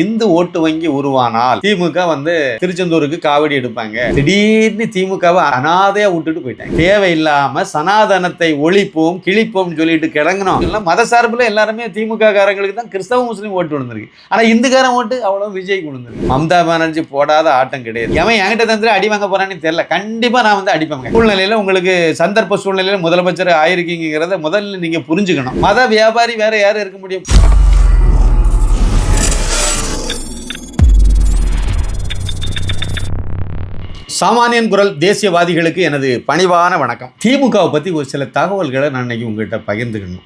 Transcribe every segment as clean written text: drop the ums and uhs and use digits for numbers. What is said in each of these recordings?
இந்து ஓட்டு வங்கி உருவானால் திமுக திருச்செந்தூருக்கு காவடி எடுப்பாங்க. திடீர்னு திமுகவை அனாதையா விட்டுட்டு போயிட்டாங்க. தேவையில்லாம சனாதனத்தை ஒழிப்போம் கிழிப்போம் சொல்லிட்டு கிடங்கணும். எல்லாம் மத சார்பில் எல்லாருமே திமுக காரங்களுக்கு தான் கிறிஸ்தவ முஸ்லீம் ஓட்டு விழுந்திருக்கு. ஆனா இந்துக்காரன் ஓட்டு அவ்வளவு விஜய்க்கு விழுந்திருக்கு. மம்தா பானர்ஜி போடாத ஆட்டம் கிடையாது. எவன் என்கிட்ட தந்து அடி வாங்க போறான்னு தெரியல. கண்டிப்பா நான் அடிப்பேன். சூழ்நிலையில உங்களுக்கு சந்தர்ப்ப சூழ்நிலையில முதலமைச்சர் ஆயிருக்கீங்கிறத முதல்ல நீங்க புரிஞ்சுக்கணும். மத வியாபாரி வேற யாரும் இருக்க முடியும்? சாமானியன் குரல் தேசியவாதிகளுக்கு எனது பணிவான வணக்கம். திமுகவை பற்றி ஒரு சில தகவல்களை நான் இன்னைக்கு உங்கள்கிட்ட பகிர்ந்துக்கணும்.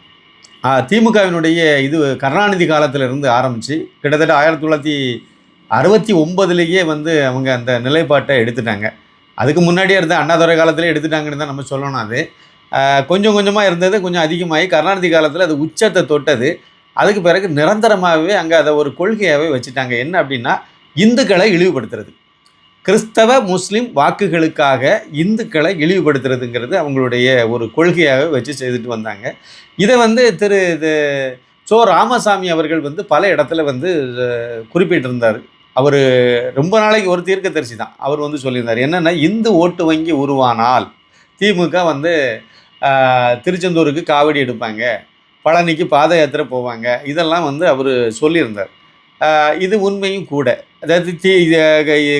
திமுகவினுடைய கருணாநிதி காலத்திலிருந்து ஆரம்பித்து கிட்டத்தட்ட 1969லேயே அவங்க அந்த நிலைப்பாட்டை எடுத்துட்டாங்க. அதுக்கு முன்னாடியே இருந்த அண்ணாதுரை காலத்திலே எடுத்துட்டாங்கன்னு தான் நம்ம சொல்லணும். அது கொஞ்சம் கொஞ்சமாக இருந்தது, கொஞ்சம் அதிகமாகி கருணாநிதி காலத்தில் அது உச்சத்தை தொட்டது. அதுக்கு பிறகு நிரந்தரமாகவே அங்கே அதை ஒரு கொள்கையாகவே வச்சுட்டாங்க. என்ன அப்படின்னா, இந்துக்களை இழிவுபடுத்துறது, கிறிஸ்தவ முஸ்லீம் வாக்குகளுக்காக இந்துக்களை இழிவுபடுத்துறதுங்கிறது அவங்களுடைய ஒரு கொள்கையாக வச்சு செய்துட்டு வந்தாங்க. இதை திரு சோ ராமசாமி அவர்கள் பல இடத்துல குறிப்பிட்டிருந்தார். அவர் ரொம்ப நாளைக்கு ஒரு தீர்க்கதரிசி தான். அவர் சொல்லியிருந்தார் என்னென்னா, இந்து ஓட்டு வங்கி உருவானால் திமுக திருச்செந்தூருக்கு காவடி எடுப்பாங்க, பழனிக்கு பாத யாத்திரை போவாங்க, இதெல்லாம் அவர் சொல்லியிருந்தார். இது உண்மையும் கூட. அதாவது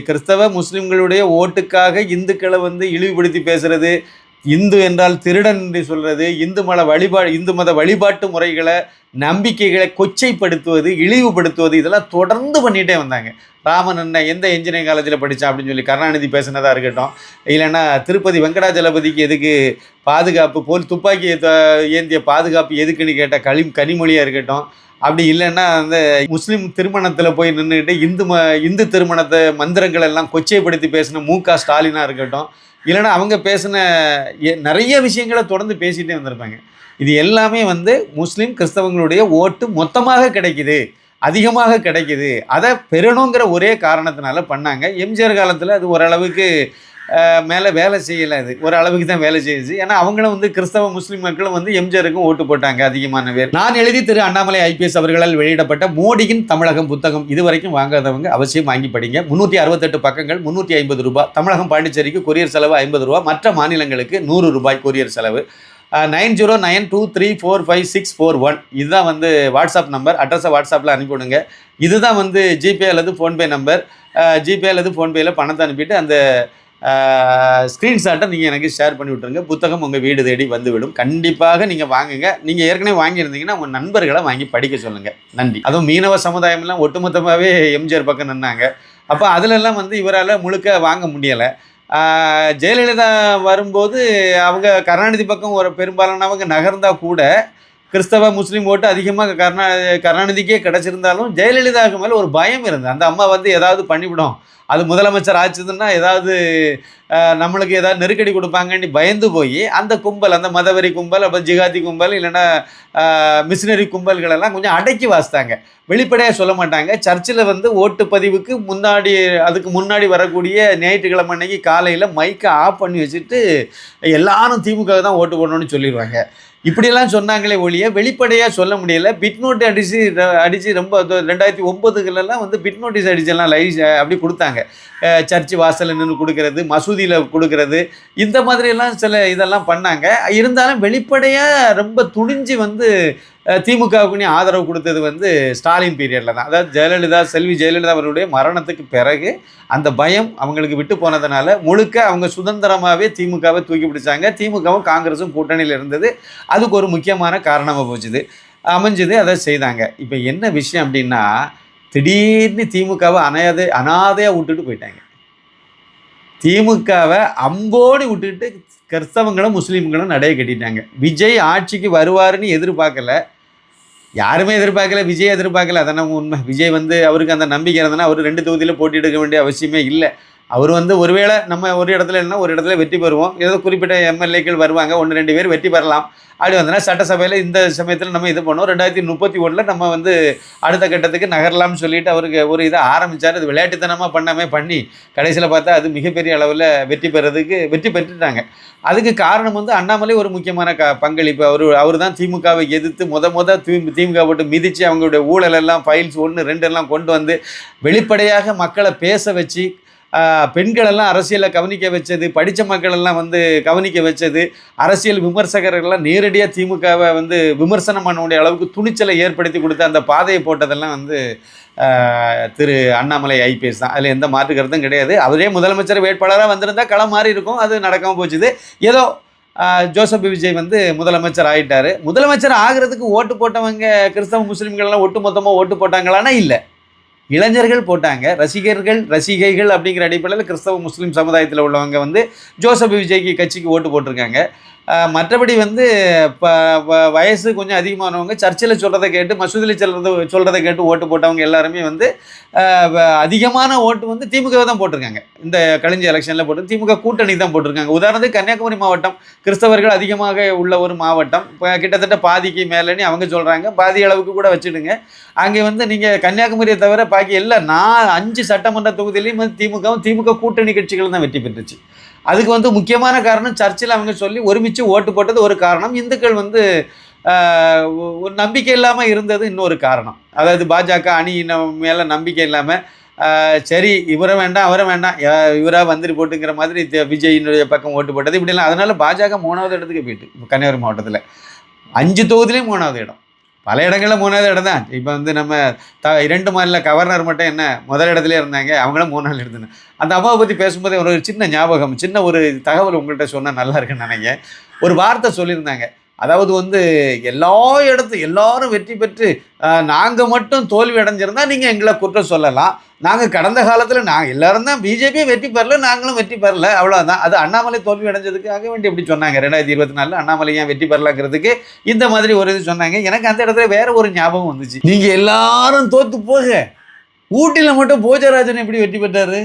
கிறிஸ்தவ முஸ்லிம்களுடைய ஓட்டுக்காக இந்துக்களை இழிவுபடுத்தி பேசுறது, இந்து என்றால் திருடன் என்று சொல்றது, இந்து மத வழிபாட்டு முறைகளை நம்பிக்கைகளை கொச்சைப்படுத்துவது, இழிவுபடுத்துவது, இதெல்லாம் தொடர்ந்து பண்ணிகிட்டே வந்தாங்க. ராமன் என்ன எந்த இன்ஜினியரிங் காலேஜில் படித்தான் அப்படின்னு சொல்லி கருணாநிதி பேசினதாக இருக்கட்டும், இல்லைன்னா திருப்பதி வெங்கடாஜலபதிக்கு எதுக்கு பாதுகாப்பு, துப்பாக்கி ஏந்திய பாதுகாப்பு எதுக்குன்னு கேட்ட கனிமொழியாக இருக்கட்டும், அப்படி இல்லைன்னா முஸ்லீம் திருமணத்தில் போய் நின்றுக்கிட்டு இந்து திருமணத்தை மந்திரங்கள் எல்லாம் கொச்சைப்படுத்தி பேசின மு.க. ஸ்டாலினாக இருக்கட்டும், இல்லைன்னா அவங்க பேசின நிறைய விஷயங்களை தொடர்ந்து பேசிகிட்டே வந்திருப்பாங்க. இது எல்லாமே முஸ்லீம் கிறிஸ்தவங்களுடைய ஓட்டு மொத்தமாக கிடைக்குது, அதிகமாக கிடைக்குது, அதை பெறணுங்கிற ஒரே காரணத்தினால பண்ணாங்க. எம்ஜிஆர் காலத்தில் அது ஓரளவுக்கு மேலே வேலை செய்யலை. அது ஒரு அளவுக்கு தான் வேலை செய்யுது. ஏன்னா அவங்களும் கிறிஸ்தவ முஸ்லீம் மக்களும் எம்ஜிஆருக்கும் ஓட்டு போட்டாங்க அதிகமான பேர். நான் எழுதி திரு அண்ணாமலை IPS அவர்களால் வெளியிடப்பட்ட மோடியின் தமிழகம் புத்தகம் இதுவரைக்கும் வாங்காதவங்க அவசியம் வாங்கி படிங்க. 368 பக்கங்கள், 350 ரூபாய். தமிழகம் பாண்டிச்சேரிக்கு கொரியர் செலவு 50 ரூபா, மற்ற மாநிலங்களுக்கு 100 ரூபாய் கொரியர் செலவு. 9092356641 இதுதான் வாட்ஸ்அப் நம்பர். அட்ரஸை வாட்ஸ்அப்பில் அனுப்பிவிடுங்க. இதுதான் ஜிபே அல்லது ஃபோன்பே நம்பர். ஜிபே அல்லது ஃபோன்பேயில் பணத்தை அனுப்பிட்டு அந்த ஸ்க்ரீன்ஷாட்டை நீங்கள் எனக்கு ஷேர் பண்ணி விட்டுருங்க. புத்தகம் உங்கள் வீடு தேடி வந்துவிடும். கண்டிப்பாக நீங்கள் வாங்குங்க. நீங்கள் ஏற்கனவே வாங்கியிருந்தீங்கன்னா உங்கள் நண்பர்களை வாங்கி படிக்க சொல்லுங்கள். நன்றி. அதுவும் மீனவ சமுதாயம்லாம் ஒட்டுமொத்தமாகவே எம்ஜிஆர் பக்கம் நின்னாங்க. அப்போ அதிலெல்லாம் இவரால் முழுக்க வாங்க முடியலை. ஜெயலலிதா வரும்போது அவங்க கருணாநிதி பக்கம் ஒரு பெரும்பாலானவங்க நகர்ந்தால் கூட கிறிஸ்தவ முஸ்லீம் ஓட்டு அதிகமாக கருணாநிதிக்கே கிடச்சிருந்தாலும் ஜெயலலிதாவுக்கு மேலே ஒரு பயம் இருந்தது. அந்த அம்மா ஏதாவது பண்ணிவிடும், அது முதலமைச்சர் ஆச்சுதுன்னா ஏதாவது நம்மளுக்கு ஏதாவது நெருக்கடி கொடுப்பாங்கன்னு பயந்து போய் அந்த கும்பல், அந்த மதவெறி கும்பல், அப்போ ஜிகாதி கும்பல், இல்லைன்னா மிஷினரி கும்பல்களெல்லாம் கொஞ்சம் அடக்கி வாசித்தாங்க. வெளிப்படையாக சொல்ல மாட்டாங்க. சர்ச்சில் ஓட்டு பதிவுக்கு அதுக்கு முன்னாடி வரக்கூடிய ஞாயிற்றுக்கிழமை அன்னைக்கு காலையில் மைக்கை ஆஃப் பண்ணி வச்சுட்டு எல்லாரும் திமுக தான் ஓட்டு போடணும்னு சொல்லிடுவாங்க. இப்படியெல்லாம் சொன்னாங்களே ஒழிய வெளிப்படையாக சொல்ல முடியலை. பிட் நோட்டு அடித்து ரொம்ப 2009லாம் பிட் நோட்டீஸ் அடிச்செல்லாம் லைவ் அப்படி கொடுத்தாங்க. சர்ச்சு வாசலில் நின்று கொடுக்கறது, மசூதியில் கொடுக்கறது, இந்த மாதிரியெல்லாம் சில இதெல்லாம் பண்ணாங்க. இருந்தாலும் வெளிப்படையாக ரொம்ப துணிஞ்சு திமுகவுக்குன்னு ஆதரவு கொடுத்தது ஸ்டாலின் பீரியடில் தான். அதாவது செல்வி ஜெயலலிதா அவருடைய மரணத்துக்கு பிறகு அந்த பயம் அவங்களுக்கு விட்டு போனதுனால முழுக்க அவங்க சுதந்திரமாகவே திமுகவை தூக்கி பிடிச்சாங்க. திமுகவும் காங்கிரஸும் கூட்டணியில் இருந்தது. அதுக்கு ஒரு முக்கியமான காரணமாக அமைஞ்சது. அதை செய்தாங்க. இப்போ என்ன விஷயம் அப்படின்னா, திடீர்னு திமுகவை அனாதையாக விட்டுட்டு போயிட்டாங்க. திமுகவை அம்போடு விட்டுட்டு கிறிஸ்தவங்களும் முஸ்லீம்களும் நடைய கட்டிட்டாங்க. விஜய் ஆட்சிக்கு வருவாருன்னு எதிர்பார்க்கல, யாருமே எதிர்பார்க்கல, விஜய் எதிர்பார்க்கல. அதனால் உண்மை. விஜய் அவருக்கு அந்த நம்பிக்கை இருந்ததுன்னா அவர் 2 தொகுதியில் போட்டியிட வேண்டிய அவசியமே இல்லை. அவர் வந்து ஒருவேளை நம்ம ஒரு இடத்துல இல்லைன்னா ஒரு இடத்துல வெற்றி பெறுவோம், ஏதோ குறிப்பிட்ட எம்எல்ஏக்கள் வருவாங்க, 1-2 பேர் வெற்றி பெறலாம். அப்படி வந்தோன்னா சட்டசபையில் இந்த சமயத்தில் நம்ம இது பண்ணுவோம், 2031 நம்ம வந்து அடுத்த கட்டத்துக்கு நகரலாம்னு சொல்லிட்டு அவருக்கு ஒரு இதை ஆரம்பித்தார். அது விளையாட்டுத்தனமாக பண்ணி கடைசியில் பார்த்தா அது மிகப்பெரிய அளவில் வெற்றி பெற்றுட்டாங்க. அதுக்கு காரணம் வந்து அண்ணாமலை ஒரு முக்கியமான பங்களிப்பு. அவர் தான் திமுகவை எதிர்த்து திமுக போட்டு மிதித்து அவங்களுடைய ஊழல் எல்லாம் ஃபைல்ஸ் 1, 2 எல்லாம் கொண்டு வந்து வெளிப்படையாக மக்களை பேச வச்சு, பெண்களெல்லாம் அரசியலில் கவனிக்க வச்சது, படித்த மக்களெல்லாம் வந்து கவனிக்க வச்சது, அரசியல் விமர்சகர்கள்லாம் நேரடியாக திமுகவை வந்து விமர்சனம் பண்ணக்கூடிய அளவுக்கு துணிச்சலை ஏற்படுத்தி கொடுத்த அந்த பாதையை போட்டதெல்லாம் வந்து திரு அண்ணாமலை ஐபிஎஸ் தான். அதில் எந்த மாற்று கருத்தும் கிடையாது. அவரே முதலமைச்சர் வேட்பாளராக வந்திருந்தால் களம் மாறி இருக்கும், அது நடக்காமல் போச்சுது. ஏதோ ஜோசப் விஜய் வந்து முதலமைச்சர் ஆகிட்டார். முதலமைச்சர் ஆகிறதுக்கு ஓட்டு போட்டவங்க கிறிஸ்தவ முஸ்லீம்கள்லாம் ஒட்டு மொத்தமாக ஓட்டு போட்டாங்களான்னா இல்லை, இளைஞர்கள் போட்டாங்க. ரசிகைகள் அப்படிங்கிற அடிப்படையில் கிறிஸ்தவ முஸ்லீம் சமுதாயத்தில் உள்ளவங்க வந்து ஜோசப் விஜய்க்கு கட்சிக்கு ஓட்டு போட்டிருக்காங்க. மற்றபடி வந்து வயசு கொஞ்சம் அதிகமானவங்க சர்ச்சில் சொல்கிறத கேட்டு, மசூதியில் சொல்கிறத கேட்டு ஓட்டு போட்டவங்க எல்லாருமே வந்து அதிகமான ஓட்டு வந்து திமுக தான் போட்டிருக்காங்க. இந்த கழிஞ்ச எலெக்ஷனில் போட்டு திமுக கூட்டணி தான் போட்டிருக்காங்க. உதாரணத்துக்கு கன்னியாகுமரி மாவட்டம் கிறிஸ்தவர்கள் அதிகமாக உள்ள ஒரு மாவட்டம். இப்போ கிட்டத்தட்ட பாதிக்கு மேலேன்னு அவங்க சொல்கிறாங்க, பாதி அளவுக்கு கூட வச்சுடுங்க. அங்கே வந்து நீங்கள் கன்னியாகுமரியை தவிர பாக்கி எல்லாம் 5 சட்டமன்ற தொகுதியிலையும் திமுக கூட்டணி கட்சிகள் தான் வெற்றி பெற்றுச்சு. அதுக்கு வந்து முக்கியமான காரணம் சர்ச்சில் அவங்க சொல்லி ஒருமிச்சு ஓட்டு போட்டது ஒரு காரணம். இந்துக்கள் வந்து ஒரு நம்பிக்கை இல்லாமல் இருந்தது இன்னொரு காரணம். அதாவது பாஜக அணி மேலே நம்பிக்கை இல்லாமல், சரி இவரை வேண்டாம் அவரை வேண்டாம், இவராக வந்துட்டு போட்டுங்கிற மாதிரி விஜயினுடைய பக்கம் ஓட்டு போட்டது இப்படிலாம். அதனால் பாஜக 3வது இடத்துக்கு போயிட்டு இப்போ கன்னியாகுமரி மாவட்டத்தில் 5 தொகுதியிலையும் 3வது இடம், பல இடங்களில் 3வது இடம் தான். இப்போ வந்து நம்ம 2 மாநில கவர்னர் மட்டும் என்ன முதல் இடத்துல இருந்தாங்க, அவங்களும் 3 இருந்தாங்க. அந்த அம்மாவை பற்றி பேசும்போது ஒரு சின்ன ஞாபகம், சின்ன ஒரு தகவல் உங்கள்கிட்ட சொன்னால் நல்லா இருக்குன்னு நினைங்க. ஒரு வார்த்தை சொல்லியிருந்தாங்க, அதாவது வந்து எல்லாரும் வெற்றி பெற்று நாங்கள் மட்டும் தோல்வி அடைஞ்சிருந்தால் நீங்கள் எங்களை குற்றம் சொல்லலாம். நாங்கள் கடந்த காலத்தில் எல்லாரும் தான் பிஜேபியும் வெற்றி பெறல, நாங்களும் வெற்றி பெறல, அவ்வளோதான். அது அண்ணாமலை தோல்வி அடைஞ்சதுக்காக வேண்டி எப்படி சொன்னாங்க 2024 அண்ணாமலை ஏன் வெற்றி பெறலாங்கிறதுக்கு இந்த மாதிரி ஒரு இது சொன்னாங்க. எனக்கு அந்த இடத்துல வேற ஒரு ஞாபகம் வந்துச்சு. நீங்கள் எல்லாரும் தோற்று போக ஊட்டியில் மட்டும் போஜராஜன் எப்படி வெற்றி பெற்றாரு?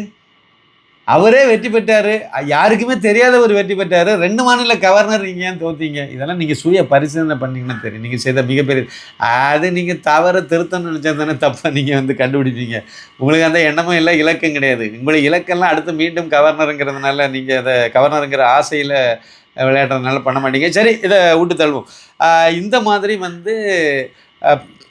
அவரே வெற்றி பெற்றார், யாருக்குமே தெரியாதவர் வெற்றி பெற்றார். 2 மாநில கவர்னர் நீங்கள் ஏன் தோற்றீங்க? இதெல்லாம் நீங்கள் சுய பரிசீலனை பண்ணிங்கன்னா தெரியும். நீங்கள் செய்த மிகப்பெரிய அது நீங்கள் தவற திருத்தம்னு நினச்சது தானே தப்பாக நீங்கள் வந்து கண்டுபிடிப்பீங்க. உங்களுக்கு அந்த எண்ணமும் இல்லை, இலக்கம் கிடையாது. உங்களுக்கு இலக்கெல்லாம் அடுத்து மீண்டும் கவர்னருங்கிறதுனால நீங்கள் அதை கவர்னருங்கிற ஆசையில் விளையாடுறதுனால பண்ண மாட்டீங்க. சரி, இதை விட்டு தள்ளுவோம். இந்த மாதிரி வந்து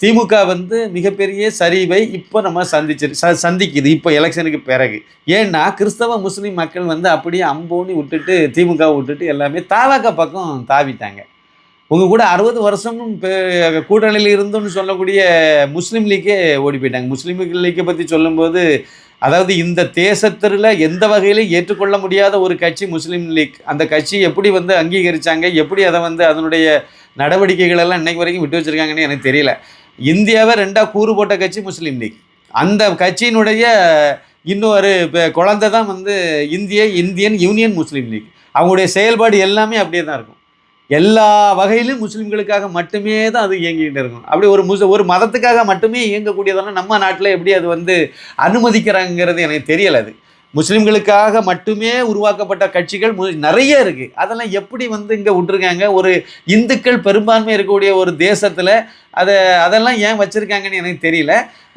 திமுக வந்து மிகப்பெரிய சரிவை இப்போ நம்ம சந்திக்குது இப்போ எலெக்ஷனுக்கு பிறகு. ஏன்னா கிறிஸ்தவ முஸ்லீம் மக்கள் வந்து அப்படியே அம்போனி விட்டுட்டு திமுக விட்டுட்டு எல்லாமே தவக பக்கம் தாவிட்டாங்க. உங்கள் கூட 60 வருஷமும் கூட்டணியில் இருந்தோன்னு சொல்லக்கூடிய முஸ்லீம் லீக்கே ஓடி போயிட்டாங்க. முஸ்லீம் லீக்கை பற்றி சொல்லும்போது, அதாவது இந்த தேசத்தில் எந்த வகையிலும் ஏற்றுக்கொள்ள முடியாத ஒரு கட்சி முஸ்லீம் லீக். அந்த கட்சி எப்படி வந்து அங்கீகரித்தாங்க, எப்படி அதை வந்து அதனுடைய நடவடிக்கைகள் எல்லாம் இன்னைக்கு வரைக்கும் விட்டு வச்சுருக்காங்கன்னு எனக்கு தெரியல. இந்தியாவை 2ஆக கூறு போட்ட கட்சி முஸ்லீம் லீக். அந்த கட்சியினுடைய இன்னொரு குழந்தை தான் வந்து இந்தியன் யூனியன் முஸ்லீம் லீக். அவங்களுடைய செயல்பாடு எல்லாமே அப்படியே தான் இருக்கும். எல்லா வகையிலும் முஸ்லீம்களுக்காக மட்டுமே தான் அது இயங்கிக்கிட்டு இருக்கும். அப்படி ஒரு மதத்துக்காக மட்டுமே இயங்கக்கூடியதான நம்ம நாட்டில் எப்படி அது வந்து அனுமதிக்கிறாங்கிறது எனக்கு தெரியலை. அது முஸ்லீம்களுக்காக மட்டுமே உருவாக்கப்பட்ட கட்சிகள் நிறைய இருக்குது. அதெல்லாம் எப்படி வந்து இங்கே விட்டுருக்காங்க? ஒரு இந்துக்கள் பெரும்பான்மை இருக்கக்கூடிய ஒரு தேசத்தில் அதெல்லாம் ஏன் வச்சுருக்காங்கன்னு எனக்கு தெரியல.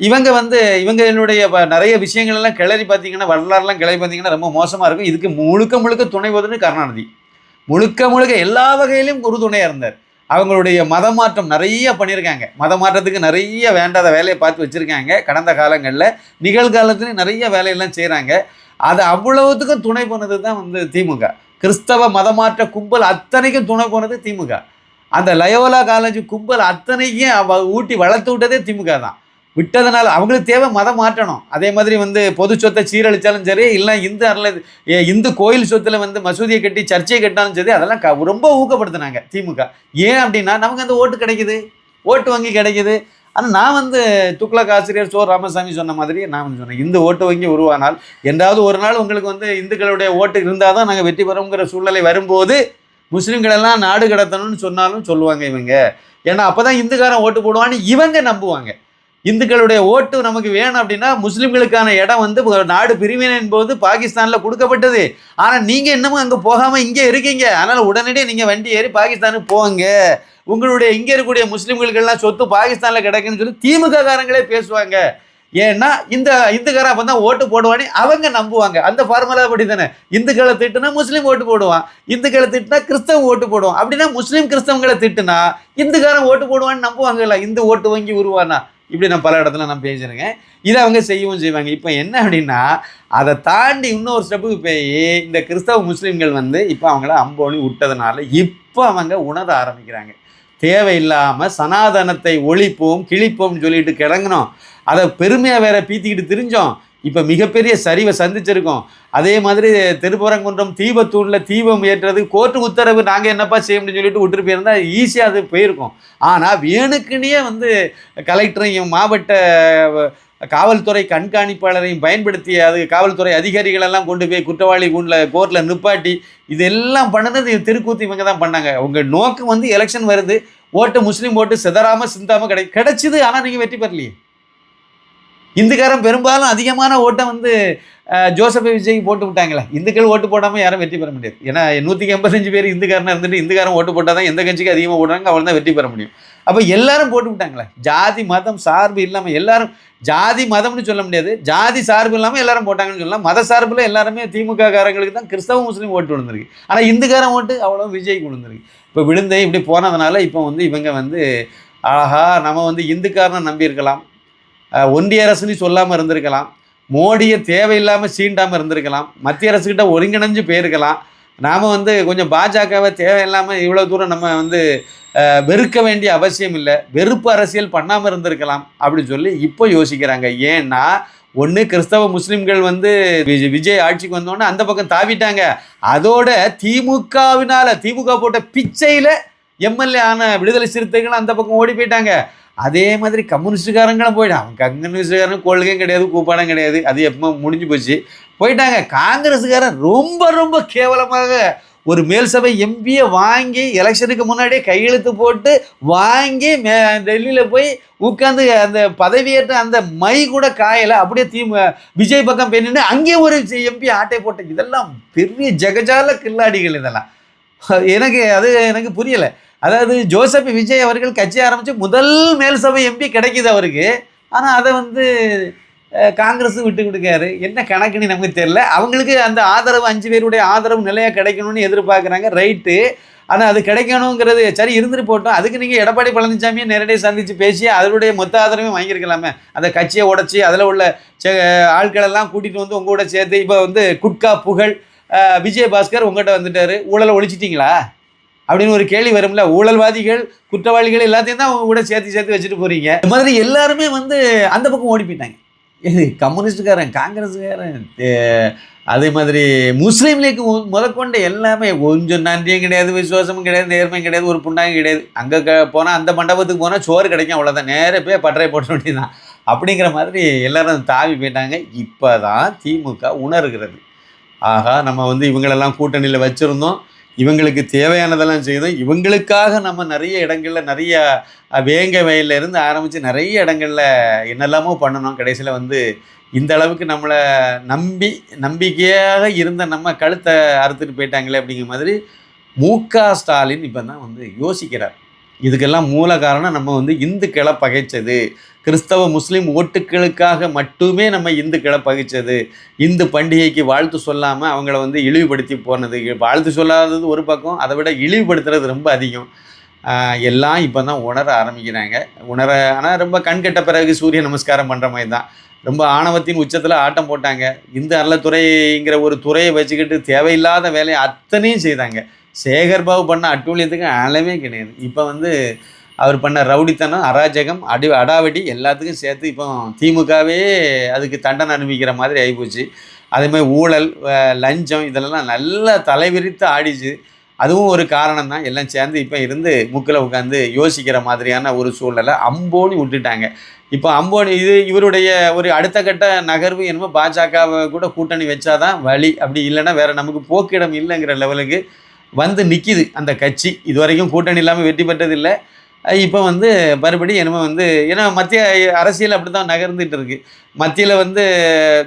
இவங்களுடைய நிறைய விஷயங்கள் எல்லாம் கிளறி பார்த்தீங்கன்னா, வரலாறுலாம் கிளறி பார்த்தீங்கன்னா ரொம்ப மோசமாக இருக்கும். இதுக்கு முழுக்க துணைவதுன்னு கருணாநிதி முழுக்க எல்லா வகையிலும் உறுதுணையாக இருந்தார். அவங்களுடைய மதமாற்றம் நிறைய பண்ணியிருக்காங்க. மதமாற்றத்துக்கு நிறைய வேண்டாத வேலையை பார்த்து வச்சுருக்காங்க. கடந்த காலங்களில் நிகழ்காலத்துலேயும் நிறைய வேலையெல்லாம் செய்கிறாங்க. அது அவ்வளவுத்துக்கும் துணை போனது தான் வந்து திமுக. கிறிஸ்தவ மதமாற்ற கும்பல் அத்தனைக்கும் துணை போனது திமுக. அந்த லயோலா காலேஜ் கும்பல் அத்தனைக்கும் ஊட்டி வளர்த்து விட்டதே திமுக தான். விட்டதுனால அவங்களுக்கு தேவை மதம் மாற்றணும். அதே மாதிரி வந்து பொது சொத்தை சீரழித்தாலும் சரி, இல்லை இந்து கோயில் சொத்தில் வந்து மசூதியை கட்டி சர்ச்சையை கட்டினாலும் சரி, அதெல்லாம் ரொம்ப ஊக்கப்படுத்தினாங்க திமுக. ஏன் அப்படின்னா நமக்கு அந்த ஓட்டு கிடைக்குது, ஓட்டு வங்கி கிடைக்குது. ஆனால் நான் வந்து துக்ளக் ஆசிரியர் சோ ராமசாமி சொன்ன மாதிரி நான் வந்து சொன்னேன், இந்த ஓட்டு வங்கி உருவானால் என்றாவது ஒரு நாள் உங்களுக்கு வந்து இந்துக்களுடைய ஓட்டு இருந்தால் தான் நாங்கள் வெற்றி பெறுங்கிற சூழ்நிலை வரும்போது முஸ்லீம்களெல்லாம் நாடு கடத்தணும்னு சொன்னாலும் சொல்லுவாங்க இவங்க. ஏன்னா அப்போ தான் இந்துக்காரன் ஓட்டு போடுவான்னு இவங்க நம்புவாங்க. இந்துக்களுடைய ஓட்டு நமக்கு வேணும் அப்படின்னா முஸ்லிம்களுக்கான இடம் வந்து நாடு பிரிவினையின் போது பாகிஸ்தானில் கொடுக்கப்பட்டது. ஆனால் நீங்கள் இன்னமும் அங்கே போகாமல் இங்கே இருக்கீங்க. அதனால் உடனடியே நீங்கள் வண்டி ஏறி பாகிஸ்தானுக்கு போங்க. உங்களுடைய இங்கே இருக்கக்கூடிய முஸ்லிம்களுக்கெல்லாம் சொத்து பாகிஸ்தானில் கிடைக்குன்னு சொல்லி திமுக காரங்களே பேசுவாங்க. ஏன்னா இந்த இந்துக்காரன் அப்போ தான் ஓட்டு போடுவானே அவங்க நம்புவாங்க. அந்த ஃபார்முலா படி தானே. இந்துக்களை திட்டுனா முஸ்லீம் ஓட்டு போடுவான், இந்துக்களை திட்டுனா கிறிஸ்தவம் ஓட்டு போடுவான். அப்படின்னா முஸ்லீம் கிறிஸ்தவங்களை திட்டுனா இந்துக்காரன் ஓட்டு போடுவான்னு நம்புவாங்கல்ல. இந்து ஓட்டு வங்கி உருவானா. இப்படி நான் பல இடத்துல நான் பேசுகிறேங்க. இதை அவங்க செய்யவும் செய்வாங்க. இப்போ என்ன அப்படின்னா அதை தாண்டி இன்னொரு ஸ்டெப்புக்கு போய் இந்த கிறிஸ்தவ முஸ்லீம்கள் வந்து இப்போ அவங்கள அம்போனி விட்டதுனால இப்போ அவங்க உணர ஆரம்பிக்கிறாங்க. தேவையில்லாமல் சனாதனத்தை ஒழிப்போம் கிழிப்போம்னு சொல்லிட்டு கிடங்கணும். அதை பெருமையாக வேற பீத்திக்கிட்டு திரிஞ்சோம். இப்போ மிகப்பெரிய சரிவை சந்திச்சிருக்கோம். அதே மாதிரி திருப்பரங்குன்றம் தீபத்தூணில் தீபம் ஏற்றுறது கோர்ட்டு உத்தரவு நாங்கள் என்னப்பா செய்ய முடியும்னு சொல்லிட்டு விட்டுட்டு போயிருந்தால் ஈஸியாக அது போயிருக்கும். ஆனால் வேணுக்குன்னே வந்து கலெக்டரையும் மாவட்ட காவல்துறை கண்காணிப்பாளரையும் பயன்படுத்தி அது காவல்துறை அதிகாரிகளெல்லாம் கொண்டு போய் குற்றவாளி கோர்ட்டில் நிப்பாட்டி இதெல்லாம் பண்ணது திருக்கூத்து இவங்க தான் பண்ணாங்க. உங்கள் நோக்கம் வந்து எலெக்ஷன் வருது, ஓட்டு முஸ்லீம் ஓட்டு சிதறாமல் சிந்தாமல் கிடைச்சிது. ஆனால் நீங்கள் வெற்றி பெறலையே. இந்துக்காரன் பெரும்பாலும் அதிகமான ஓட்டை வந்து ஜோசப் விஜய்க்கு போட்டு விட்டாங்களே. இந்துக்கள் ஓட்டு போடாமல் யாரும் வெற்றி பெற முடியாது. ஏன்னா 185 பேர் இந்துக்காரனாக இருந்துட்டு இந்துக்காரன் ஓட்டு போட்டால் தான் எந்த கட்சிக்கு அதிகமாக போடுறாங்க அவள் தான் வெற்றி பெற முடியும். அப்போ எல்லாரும் போட்டு விட்டாங்களே. ஜாதி மதம் சார்பு இல்லாமல் எல்லாரும், ஜாதி மதம்னு சொல்ல முடியாது, ஜாதி சார்பு இல்லாமல் எல்லாரும் போட்டாங்கன்னு சொல்லலாம். மத சார்பில் எல்லாருமே திமுக காரங்களுக்கு தான் கிறிஸ்தவ முஸ்லீம் ஓட்டு விழுந்திருக்கு. ஆனால் இந்துக்காரன் ஓட்டு அவ்வளோ விஜய்க்கு விழுந்திருக்கு. இப்போ விழுந்தே இப்படி போனதுனால இப்போ வந்து இவங்க வந்து ஆஹா நம்ம வந்து இந்துக்காரனை நம்பியிருக்கலாம், ஒன்றிய அரசுன்னு சொல்லாமல் இருந்திருக்கலாம், மோடியை தேவையில்லாமல் சீண்டாமல் இருந்திருக்கலாம், மத்திய அரசுக்கிட்ட ஒருங்கிணைஞ்சு போயிருக்கலாம், நாம் வந்து கொஞ்சம் பாஜகவை தேவையில்லாமல் இவ்வளோ தூரம் நம்ம வந்து வெறுக்க வேண்டிய அவசியம் இல்லை, வெறுப்பு அரசியல் பண்ணாமல் இருந்திருக்கலாம் அப்படின்னு சொல்லி இப்போ யோசிக்கிறாங்க. ஏன்னா ஒன்று கிறிஸ்தவ முஸ்லீம்கள் வந்து விஜய் ஆட்சிக்கு வந்தோடனே அந்த பக்கம் தாவிட்டாங்க. அதோட திமுக போட்ட பிச்சையில் எம்எல்ஏ ஆன விடுதலை சிறுத்தைகள் அந்த பக்கம் ஓடி போயிட்டாங்க. அதே மாதிரி கம்யூனிஸ்டுக்காரங்களும் போயிட்டான். அவன் கம்யூனிஸ்டுக்காரன் கொள்கையும் கிடையாது, கூப்பாடம் கிடையாது, அது எப்போ முடிஞ்சு போச்சு, போயிட்டாங்க. காங்கிரஸுக்காரன் ரொம்ப ரொம்ப கேவலமாக ஒரு மேல் சபை எம்பியை வாங்கி எலெக்ஷனுக்கு முன்னாடியே கையெழுத்து போட்டு வாங்கி டெல்லியில் போய் உட்காந்து அந்த பதவியேற்ற அந்த மை கூட காயலை, அப்படியே விஜய் பக்கம் பெண்ணு அங்கேயே ஒரு எம்பி ஆட்டை போட்ட. இதெல்லாம் பெரிய ஜெகஜால கில்லாடிகள். இதெல்லாம் எனக்கு புரியலை. அதாவது ஜோசப் விஜய் அவர்கள் கட்சி ஆரம்பித்து முதல் மேல் சபை எம்பி கிடைக்கிது அவருக்கு. ஆனால் அதை வந்து காங்கிரஸும் விட்டு கொடுக்காரு. என்ன கணக்குன்னு நமக்கு தெரியல. அவங்களுக்கு அந்த ஆதரவு 5 பேருடைய ஆதரவு நிலையாக கிடைக்கணும்னு எதிர்பார்க்குறாங்க. ரைட்டு. ஆனால் அது கிடைக்கணுங்கிறது சரி இருந்துட்டு போட்டோம். அதுக்கு நீங்கள் எடப்பாடி பழனிசாமியை நேரடியாக சந்தித்து பேசி அதனுடைய மொத்த ஆதரவையும் வாங்கியிருக்கலாமே. அந்த கட்சியை உடச்சி அதில் உள்ள ஆட்களெல்லாம் கூட்டிகிட்டு வந்து உங்களோட சேர்த்து இப்போ வந்து குட்கா புகழ் விஜயபாஸ்கர் உங்கள்கிட்ட வந்துட்டார், ஊழலை ஒழிச்சிட்டிங்களா அப்படின்னு ஒரு கேள்வி வரும்ல. ஊழல்வாதிகள் குற்றவாளிகள் எல்லாத்தையும் தான் அவங்க கூட சேர்த்து வச்சுட்டு போகிறீங்க. இந்த மாதிரி எல்லாருமே வந்து அந்த பக்கம் ஓடி போயிட்டாங்க. இது கம்யூனிஸ்டுக்காரன் காங்கிரஸுக்காரன் அதே மாதிரி முஸ்லீம் லீக் முதற்கொண்டு எல்லாமே கொஞ்சம் நன்றியும் கிடையாது, விசுவாசமும் கிடையாது, நேர்மையும் கிடையாது, ஒரு புண்ணாயும் கிடையாது. அங்கே போனால் அந்த மண்டபத்துக்கு போனால் சோறு கிடைக்கும், அவ்வளோதான். நேராக போய் பட்டறை போட்ட வேண்டியதான் அப்படிங்கிற மாதிரி எல்லாரும் தாவி போயிட்டாங்க. இப்போ தான் திமுக உணர்கிறது. ஆகா நம்ம வந்து இவங்களெல்லாம் கூட்டணியில் வச்சுருந்தோம், இவங்களுக்கு தேவையானதெல்லாம் செய்தோம், இவங்களுக்காக நம்ம நிறைய இடங்களில் நிறைய வேங்க வயலிருந்து ஆரம்பித்து நிறைய இடங்களில் என்னெல்லாமோ பண்ணணும். கடைசியில் வந்து இந்த அளவுக்கு நம்மளை நம்பிக்கையாக இருந்த நம்ம கழுத்தை அறுத்துட்டு போயிட்டாங்களே அப்படிங்கிற மாதிரி மு.க. ஸ்டாலின் இப்போ தான் வந்து யோசிக்கிறார். இதுக்கெல்லாம் மூல காரணம் நம்ம வந்து இந்துக்களை பகைச்சது, கிறிஸ்தவ முஸ்லீம் ஓட்டுக்களுக்காக மட்டுமே நம்ம இந்துக்களை பகைச்சது, இந்து பண்டிகைக்கு வாழ்த்து சொல்லாமல் அவங்கள வந்து இழிவுபடுத்தி போனது. வாழ்த்து சொல்லாதது ஒரு பக்கம், அதை விட இழிவுபடுத்துறது ரொம்ப அதிகம். எல்லாம் இப்போ தான் உணர ஆரம்பிக்கிறாங்க. ஆனால் ரொம்ப கண்கட்ட பிறகு சூரிய நமஸ்காரம் பண்ணுற மாதிரி தான். ரொம்ப ஆணவத்தின் உச்சத்தில் ஆட்டம் போட்டாங்க. இந்து அறத்துறைங்கிற ஒரு துறையை வச்சுக்கிட்டு தேவையில்லாத வேலையை அத்தனையும் செய்தாங்க. சேகர்பாபு பண்ண அட்டூழியத்துக்கு அளவே கிடையாது. இப்போ வந்து அவர் பண்ண ரவுடித்தனம், அராஜகம், அடாவடி எல்லாத்துக்கும் சேர்த்து இப்போ திமுகவே அதுக்கு தண்டனை அனுபவிக்கிற மாதிரி ஆகிப்போச்சு. அதேமாதிரி ஊழல், லஞ்சம் இதெல்லாம் நல்லா தலைவிரித்து ஆடிச்சு. அதுவும் ஒரு காரணம் தான். எல்லாம் சேர்ந்து இப்போ இருந்து முக்கில் உட்காந்து யோசிக்கிற மாதிரியான ஒரு சூழலை அம்போனி விட்டுட்டாங்க. இப்போ அம்போனி இவருடைய ஒரு அடுத்த கட்ட நகர்வு என்னமோ பாஜகவை கூட கூட்டணி வச்சாதான் வழி, அப்படி இல்லைன்னா வேறு நமக்கு போக்கிடம் இல்லைங்கிற லெவலுக்கு வந்து நிற்கிது அந்த கட்சி. இது வரைக்கும் கூட்டணி இல்லாமல் வெற்றி பெற்றதில்லை. இப்போ வந்து மறுபடியும் என்னமோ வந்து ஏன்னா மத்திய அரசியல் அப்படி தான் நகர்ந்துட்டு இருக்கு. மத்தியில் வந்து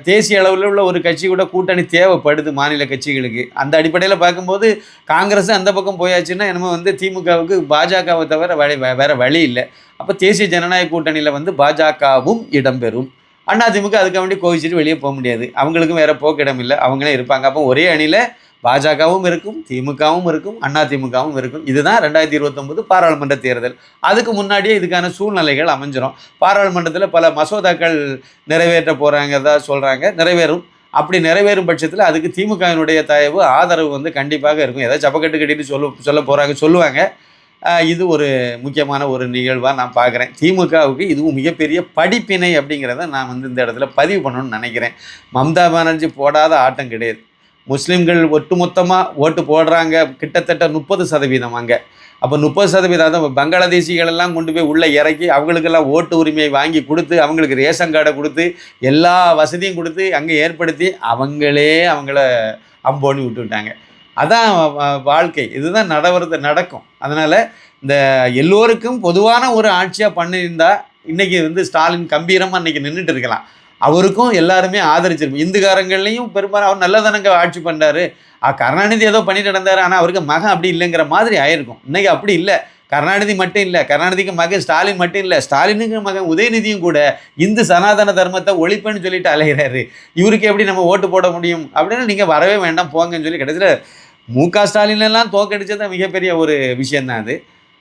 தேசிய அளவில் உள்ள ஒரு கட்சி கூட கூட்டணி தேவைப்படுது மாநில கட்சிகளுக்கு. அந்த அடிப்படையில் பார்க்கும்போது காங்கிரஸ் அந்த பக்கம் போயாச்சுன்னா என்னமோ வந்து திமுகவுக்கு பாஜகவை தவிர வேற வழி இல்லை. அப்போ தேசிய ஜனநாயக கூட்டணியில் வந்து பாஜகவும் இடம்பெறும். அதிமுக அதுக்காக வேண்டி கோவிச்சிட்டு வெளியே போக முடியாது. அவங்களுக்கும் வேற போக்கிடம் இல்லை, அவங்களே இருப்பாங்க. அப்போ ஒரே அணியில் பாஜகவும் இருக்கும், திமுகவும் இருக்கும், அதிமுகவும் இருக்கும். இதுதான் 2029 பாராளுமன்ற தேர்தல். அதுக்கு முன்னாடியே இதுக்கான சூழ்நிலைகள் அமைஞ்சிரும். பாராளுமன்றத்தில் பல மசோதாக்கள் நிறைவேற்ற போகிறாங்கிறதா சொல்கிறாங்க, நிறைவேறும். அப்படி நிறைவேறும் பட்சத்தில் அதுக்கு திமுகவினுடைய தயவு ஆதரவு வந்து கண்டிப்பாக இருக்கும். ஏதாவது சப்பக்கட்டு கட்டிட்டு சொல்ல போகிறாங்க சொல்லுவாங்க. இது ஒரு முக்கியமான ஒரு நிகழ்வாக நான் பார்க்குறேன். திமுகவுக்கு இதுவும் மிகப்பெரிய படிப்பினை அப்படிங்கிறத நான் வந்து இந்த இடத்துல பதிவு பண்ணணும்னு நினைக்கிறேன். மம்தா பானர்ஜி போடாத ஆட்டம் கிடையாது. முஸ்லீம்கள் ஒட்டுமொத்தமாக ஓட்டு போடுறாங்க, கிட்டத்தட்ட 30% அங்கே. அப்போ 30% பங்களாதேசிகளெல்லாம் கொண்டு போய் உள்ளே இறக்கி அவங்களுக்கெல்லாம் ஓட்டு உரிமையை வாங்கி கொடுத்து, அவங்களுக்கு ரேஷன் கார்டை கொடுத்து, எல்லா வசதியும் கொடுத்து அங்கே ஏற்படுத்தி அவங்களே அவங்கள அம்போன்னு விட்டுவிட்டாங்க. அதான் வாழ்க்கை. இதுதான் நடக்கும். அதனால் இந்த எல்லோருக்கும் பொதுவான ஒரு ஆட்சியாக பண்ணியிருந்தால் இன்றைக்கி வந்து ஸ்டாலின் கம்பீரமாக இன்றைக்கி நின்றுட்டு இருக்கலாம். அவருக்கும் எல்லாருமே ஆதரிச்சிருப்போம். இந்துக்காரங்கள்லையும் பெரும்பாலும் அவர் நல்லதானங்க ஆட்சி பண்ணுறாரு, கருணாநிதி ஏதோ பண்ணிட்டு நடந்தார், ஆனால் அவருக்கு மகன் அப்படி இல்லைங்கிற மாதிரி ஆயிருக்கும். இன்றைக்கி அப்படி இல்லை. கருணாநிதி மட்டும் இல்லை, கருணாநிதிக்கு மகன் ஸ்டாலின் மட்டும் இல்லை, ஸ்டாலினுக்கு மகன் உதயநிதியும் கூட இந்து சனாதன தர்மத்தை ஒழிப்புன்னு சொல்லிட்டு அலைகிறாரு. இவருக்கு எப்படி நம்ம ஓட்டு போட முடியும் அப்படின்னு நீங்கள் வரவே வேண்டாம் போங்கன்னு சொல்லி கடைசியில் மு.க. ஸ்டாலினெல்லாம் தோக்கடிச்சது மிகப்பெரிய ஒரு விஷயந்தான் அது.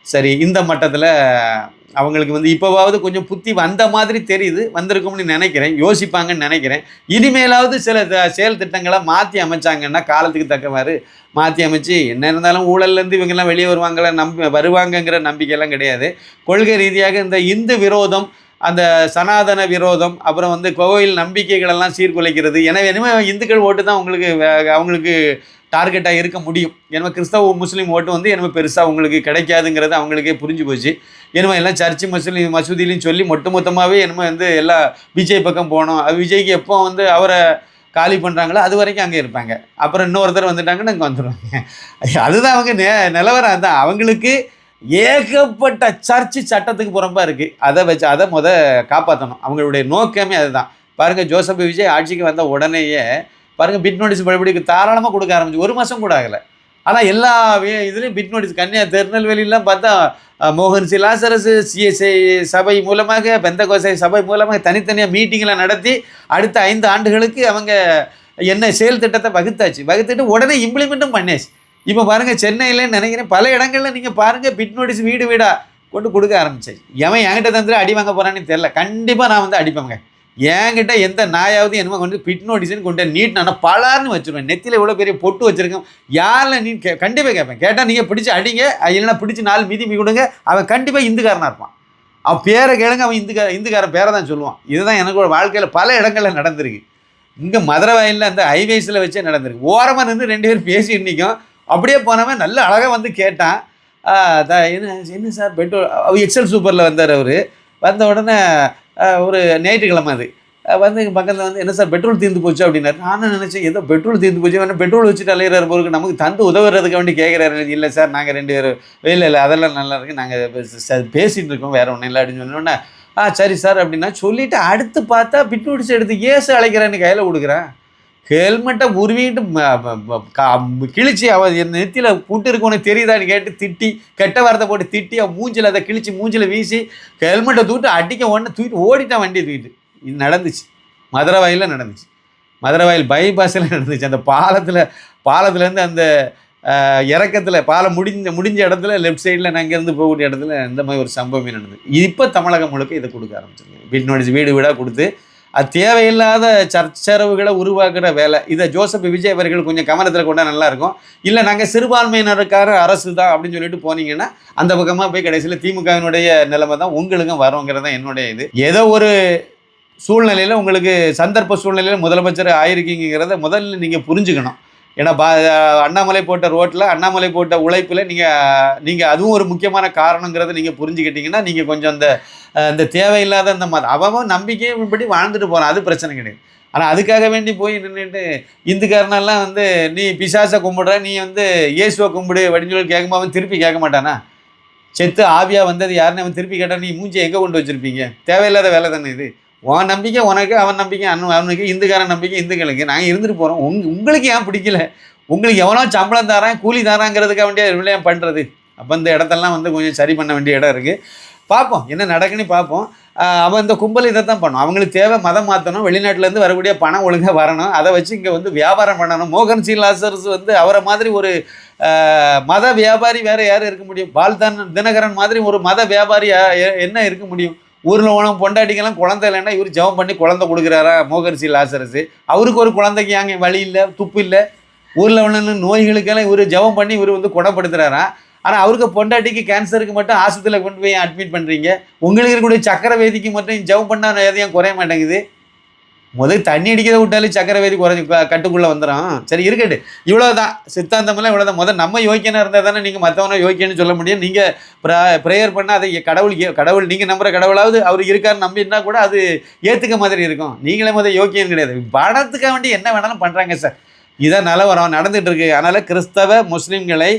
சரி, இந்த மட்டத்தில் அவங்களுக்கு வந்து இப்போவாவது கொஞ்சம் புத்தி வந்த மாதிரி தெரியுது, வந்திருக்கும்னு நினைக்கிறேன், யோசிப்பாங்கன்னு நினைக்கிறேன். இனிமேலாவது சில செயல் திட்டங்களை மாற்றி அமைச்சாங்கன்னா காலத்துக்கு தக்கவாறு மாற்றி அமைச்சு, என்ன இருந்தாலும் ஊழல்லேருந்து இவங்கெல்லாம் வெளியே வருவாங்கங்கிற நம்பிக்கையெல்லாம் கிடையாது. கொள்கை ரீதியாக இந்த இந்து விரோதம், அந்த சனாதன விரோதம், அப்புறம் வந்து கோவில் நம்பிக்கைகளெல்லாம் சீர்குலைக்கிறது. எனவே இனிமேல் இந்துக்கள் ஓட்டு தான் அவங்களுக்கு டார்கெட்டாக இருக்க முடியும். ஏன்னா கிறிஸ்தவ முஸ்லீம் ஓட்டு வந்து என்ன பெருசாக உங்களுக்கு கிடைக்காதுங்கிறது அவங்களுக்கே புரிஞ்சு போச்சு. என்னமோ எல்லாம் சர்ச்சு மசூதியிலையும் சொல்லி மொத்தமாகவே என்னமோ வந்து எல்லாம் விஜய் பக்கம் போனோம். விஜய்க்கு எப்போ வந்து அவரை காலி பண்ணுறாங்களோ அது வரைக்கும் அங்கே இருப்பாங்க. அப்புறம் இன்னொருத்தர் வந்துட்டாங்கன்னா அங்கே வந்துடுவாங்க. அதுதான் அவங்க நிலவரம். அதுதான் அவங்களுக்கு ஏகப்பட்ட சர்ச்சு சட்டத்துக்கு புறம்பாக இருக்குது. அதை காப்பாற்றணும். அவங்களுடைய நோக்கமே அதுதான். பாருங்கள், ஜோசப் விஜய் ஆட்சிக்கு வந்த உடனேயே பாருங்கள் பிட் நோட்டீஸ் படி தாராளமாக கொடுக்க ஆரம்பிச்சு 1 மாதம் கூட ஆகலை. ஆனால் எல்லா இதுலேயும் பிட் நோட்டீஸ் திருநெல்வேலியெல்லாம் பார்த்தா மோகன் லாசரஸ் சிஎஸ்ஐ சபை மூலமாக, பெந்தகோசை சபை மூலமாக தனித்தனியாக மீட்டிங்கெலாம் நடத்தி அடுத்த 5 ஆண்டுகளுக்கு அவங்க என்ன செயல் திட்டத்தை வகுத்துட்டு உடனே இம்ப்ளிமெண்ட்டும் பண்ணியாச்சு. இப்போ பாருங்கள், சென்னையிலன்னு நினைக்கிறேன் பல இடங்களில் நீங்கள் பாருங்கள் பிட் நோட்டீஸ் வீடாக கொண்டு கொடுக்க ஆரம்பிச்சாச்சு. எவன் என்கிட்ட தந்துட்டு அடி வாங்க போகிறான்னு தெரில. கண்டிப்பாக நான் வந்து அடிப்பேங்க. என்கிட்ட எந்த நாயாவது என்னமோ கொண்டு பிட் நோட்டீஸ்ன்னு கொண்டு நீட்னா பலார்னு வச்சுருவேன். நெத்தியில் இவ்வளோ பெரிய பொட்டு வச்சுருக்கேன். யாரில் நீ கண்டிப்பாக கேட்பேன். கேட்டால் நீங்கள் பிடிச்சி அடிங்க, இல்லைன்னா பிடிச்சி 4 மிதி கொடுங்க. அவன் கண்டிப்பாக இந்துக்காரனாக இருப்பான். அவன் பேரை கேளுங்க, அவன் இந்துக்காரன் பேரை தான் சொல்லுவான். இதுதான் எனக்கு ஒரு வாழ்க்கையில் பல இடங்களில் நடந்திருக்கு. இங்கே மதுரை வயலில் அந்த ஹைவேஸில் வச்சே நடந்திருக்கு. ஓரமாக நின்று 2 பேர் பேசிட்டு நிற்கும். அப்படியே போனவன் நல்ல அழகாக வந்து கேட்டான், என்ன சார் பெட்ரோல், எக்ஸல் சூப்பரில் வந்தார் அவர். வந்த உடனே ஒரு ஞாயிற்றுக்கிழமை அது வந்து பக்கத்தில் வந்து என்ன சார் பெட்ரோல் தீர்ந்து போச்சு அப்படின்னாரு. நானும் நினச்சேன் ஏதோ பெட்ரோல் தீர்ந்து போச்சு, வேணா பெட்ரோல் வச்சுட்டு அலையிறாரு போருக்கு, நமக்கு தந்து உதவுறதுக்கு வேண்டி கேட்குறாரு. இல்லை சார், நாங்கள் 2 பேர் இல்லை அதெல்லாம் நல்லா இருக்குது, நாங்கள் பேசிகிட்டு இருக்கோம், வேறு ஒன்றும் இல்லை அப்படின்னு சொன்னோன்னே சரி சார் அப்படின்னா சொல்லிவிட்டு அடுத்து பார்த்தா பிட் நோட்டீஸ் எடுத்து ஏசு அழைக்கிறேன்னு கையில் கொடுக்குறேன். ஹெல்மெட்டை உருவிட்டு கிழிச்சி அவள் என் நெத்தியில் புட்டு இருக்கு உனக்கு தெரியுதான்னு கேட்டு திட்டி, கெட்ட வார்த்தை போட்டு திட்டி, அவன் மூஞ்சில் அதை கிழிச்சி மூஞ்சில் வீசி ஹெல்மெட்டை தூக்கிட்டு அடிக்க உடனே தூக்கிட்டு ஓடிட்டான் வண்டியை தூக்கிட்டு. இது நடந்துச்சு, மதுரை வாயிலில் நடந்துச்சு. மதுரை வாயில் பைபாஸில் நடந்துச்சு. அந்த பாலத்துலேருந்து அந்த இறக்கத்தில் பாலம் முடிஞ்ச இடத்துல லெஃப்ட் சைடில் நான் இங்கேருந்து போகக்கூடிய இடத்துல இந்த மாதிரி ஒரு சம்பவமே நடந்தது. இப்போ தமிழகம் முழுக்க இதை கொடுக்க ஆரம்பிச்சிருக்கேன். பிட் நோட்டீஸ் வீடாக கொடுத்து அது தேவையில்லாத சர்ச்சரவுகளை உருவாக்குற வேலை. இதை ஜோசப் விஜய் அவர்கள் கொஞ்சம் கவனத்தில் கொண்டா நல்லாயிருக்கும். இல்லை நாங்கள் சிறுபான்மையினருக்கார அரசு தான் அப்படின்னு சொல்லிட்டு போனீங்கன்னா அந்த பக்கமாக போய் கடைசியில் திமுகவினுடைய நிலைமை தான் உங்களுக்கும் வரோங்கிறது தான் என்னுடைய இது. ஏதோ ஒரு சூழ்நிலையில் உங்களுக்கு சந்தர்ப்ப சூழ்நிலையில் முதலமைச்சர் ஆயிருக்கீங்கிறத முதல்ல நீங்கள் புரிஞ்சுக்கணும். ஏன்னா அண்ணாமலை போட்ட ரோட்டில், அண்ணாமலை போட்ட உழைப்பில் நீங்கள் அதுவும் ஒரு முக்கியமான காரணங்கிறத நீங்கள் புரிஞ்சுக்கிட்டீங்கன்னா நீங்கள் கொஞ்சம் அந்த தேவையில்லாத அந்த அவன் நம்பிக்கையை இப்படி வாழ்ந்துட்டு போகிறான், அது பிரச்சனை கிடையாது. ஆனால் அதுக்காக வேண்டி போய் நின்றுட்டு இந்துக்காரனெல்லாம் வந்து நீ பிசாசை கும்பிடுற, நீ வந்து இயேசுவை கும்பிடு அப்படின்னு சொல்லி கேட்கும்போது அவன் திருப்பி கேட்க மாட்டானா? செத்து ஆவியாக வந்தது யாருன்னு அவன் திருப்பி கேட்டால் நீ மூஞ்சி எங்கே கொண்டு வச்சுருப்பீங்க? தேவையில்லாத வேலை தானே இது. உன் நம்பிக்கை உனக்கு, அவன் நம்பிக்கை அவனுக்கு, இந்துக்காரன் நம்பிக்கை இந்துக்களுக்கு. நாங்கள் இருந்துட்டு போகிறோம். உங்களுக்கு ஏன் பிடிக்கல? உங்களுக்கு எவனோ சம்பளம் தரான், கூலி தராங்கிறதுக்காக வேண்டிய விளையம் பண்ணுறது. அப்போ இந்த இடத்தெல்லாம் வந்து கொஞ்சம் சரி பண்ண வேண்டிய இடம் இருக்குது. பார்ப்போம் என்ன நடக்குன்னு பார்ப்போம். அவன் இந்த கும்பல் இதை தான் பண்ணும். அவங்களுக்கு தேவை மதம் மாற்றணும், வெளிநாட்டிலேருந்து வரக்கூடிய பணம் ஒழுங்காக வரணும், அதை வச்சு இங்கே வந்து வியாபாரம் பண்ணணும். மோகன் சி லாசர்ஸ் வந்து அவரை மாதிரி ஒரு மத வியாபாரி வேறு யாரும் இருக்க முடியும்? தினகரன் மாதிரி ஒரு மத வியாபாரி என்ன இருக்க முடியும்? ஊரில் உணவு பொண்டாட்டிக்கெல்லாம் குழந்தை இல்லைன்னா இவர் ஜெபம் பண்ணி குழந்தை கொடுக்குறாரா மோகன் சி லாசரஸ்? அவருக்கு ஒரு குழந்தைக்கு அங்கே வழி இல்லை, துப்பு இல்லை. ஊரில் உள்ள நோய்களுக்கெல்லாம் இவர் ஜெபம் பண்ணி இவர் வந்து குணப்படுத்துகிறாரா? ஆனால் அவருக்கு பொண்டாட்டிக்கு கேன்சருக்கு மட்டும் ஆஸ்பத்திரியில் கொண்டு போய் அட்மிட் பண்ணுறீங்க. உங்களுக்கு இருக்கக்கூடிய சக்கரை வேதிக்கு மட்டும் ஜெபம் பண்ணால் எதையும் குறைய மாட்டேங்குது. முதல் தண்ணி அடிக்கிறத விட்டாலே சக்கரை வேதி குறைஞ்சி கட்டுக்குள்ளே வந்துடும். சரி இருக்கட்டு, இவ்வளோ தான் சித்தாந்தமெல்லாம் இவ்வளோ தான். முதல் நம்ம யோக்கியனாக இருந்தால் தானே நீங்கள் மற்றவனை யோக்கியன்னு சொல்ல முடியும். நீங்கள் ப்ரேயர் பண்ணால் அதை கடவுள் நீங்கள் நம்புகிற கடவுளாவது அவர் இருக்காருன்னு நம்பினா கூட அது ஏற்றுக்க மாதிரி இருக்கும். நீங்களே முதல் யோக்கியம் கிடையாது. பணத்துக்காக வேண்டி என்ன வேணாலும் பண்ணுறாங்க சார். இதான் நிலவரம் நடந்துகிட்டு இருக்கு. அதனால் கிறிஸ்தவ முஸ்லீம்களை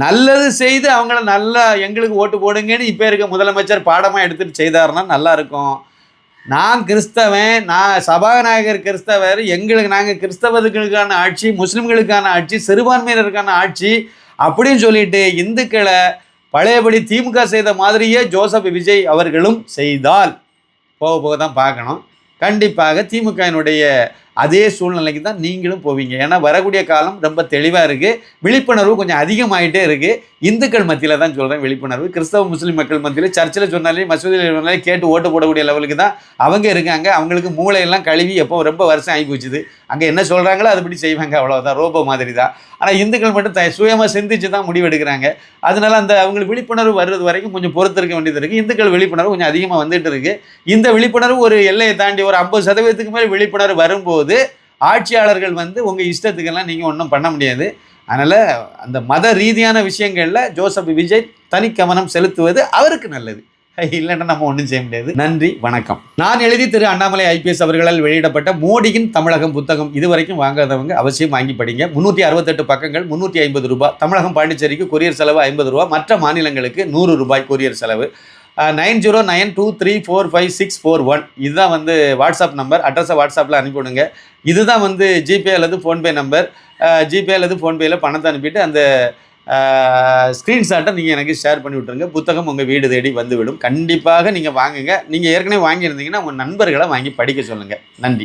நல்லது செய்து அவங்கள நல்லா எங்களுக்கு ஓட்டு போடுங்கன்னு இப்போ இருக்க முதலமைச்சர் பாடமாக எடுத்துகிட்டு செய்தாருன்னா நல்லாயிருக்கும். நான் கிறிஸ்தவன், நான் சபாநாயகர் கிறிஸ்தவர், நாங்கள் கிறிஸ்தவர்களுக்கான ஆட்சி, முஸ்லீம்களுக்கான ஆட்சி, சிறுபான்மையினருக்கான ஆட்சி அப்படின்னு சொல்லிட்டு இந்துக்களை பழையபடி திமுக செய்த மாதிரியே ஜோசப் விஜய் அவர்களும் செய்தால் போக போக தான் பார்க்கணும். கண்டிப்பாக திமுகவினுடைய அதே சூழ்நிலைக்கு தான் நீங்களும் போவீங்க. ஏன்னா வரக்கூடிய காலம் ரொம்ப தெளிவாக இருக்குது. விழிப்புணர்வு கொஞ்சம் அதிகமாகிட்டே இருக்குது. இந்துக்கள் மத்தியில் தான் சொல்கிறேன் விழிப்புணர்வு. கிறிஸ்தவ முஸ்லீம் மக்கள் மத்தியில் சர்ச்சில் சொன்னாலே மசூதியில் சொன்னாலே கேட்டு ஓட்டு போடக்கூடிய லெவலுக்கு தான் அவங்க இருக்காங்க. அவங்களுக்கு மூளையெல்லாம் கழுவி எப்போ ரொம்ப வருஷம் ஆகி போச்சுது. அங்கே என்ன சொல்கிறாங்களோ அதுபடி செய்வாங்க, அவ்வளோதான். ரோபோ மாதிரி தான். ஆனால் இந்துக்கள் மட்டும் சுயமாக சிந்திச்சு தான் முடிவெடுக்கிறாங்க. அதனால அவங்களுக்கு விழிப்புணர்வு வர்றது வரைக்கும் கொஞ்சம் பொறுத்திருக்க வேண்டியது இருக்குது. இந்துக்கள் விழிப்புணர்வு கொஞ்சம் அதிகமாக வந்துட்டு இருக்குது. இந்த விழிப்புணர்வு ஒரு எல்லையை தாண்டி ஒரு 50% மேல் விழிப்புணர்வு வரும்போது ஆட்சியாளர்கள் வந்து உங்கள் இஷ்டத்துக்கெல்லாம் நீங்கள் ஒன்றும் பண்ண முடியாது. அதனால் அந்த மத ரீதியான விஷயங்களில் ஜோசப் விஜய் தனி கவனம் செலுத்துவது அவருக்கு நல்லது. இல்லைன்னா நம்ம ஒன்றும் செய்ய முடியாது. நன்றி, வணக்கம். நான் எழுதி திரு அண்ணாமலை IPS அவர்களால் வெளியிடப்பட்ட மோடியின் தமிழகம் புத்தகம் இதுவரைக்கும் வாங்காதவங்க அவசியம் வாங்கி படிங்க. 368 பக்கங்கள், 350 ரூபாய். தமிழகம் பாண்டிச்சேரிக்கு கொரியர் செலவு 50 ரூபா. மற்ற மாநிலங்களுக்கு 100 ரூபாய் கொரியர் செலவு. 9092345641 இதுதான் வந்து வாட்ஸ்அப் நம்பர். அட்ரஸை வாட்ஸ்அப்பில் அனுப்பிவிடுங்க. இதுதான் வந்து ஜிபே அல்லது ஃபோன்பே நம்பர். ஜிபே அல்லது ஃபோன்பேயில் பணத்தை அனுப்பிட்டு அந்த ஸ்க்ரீன்ஷாட்டை நீங்கள் எனக்கு ஷேர் பண்ணி விட்டுருங்க. புத்தகம் உங்கள் வீடு தேடி வந்துவிடும். கண்டிப்பாக நீங்கள் வாங்குங்க. நீங்கள் ஏற்கனவே வாங்கியிருந்தீங்கன்னா உங்கள் நண்பர்களை வாங்கி படிக்க சொல்லுங்கள். நன்றி.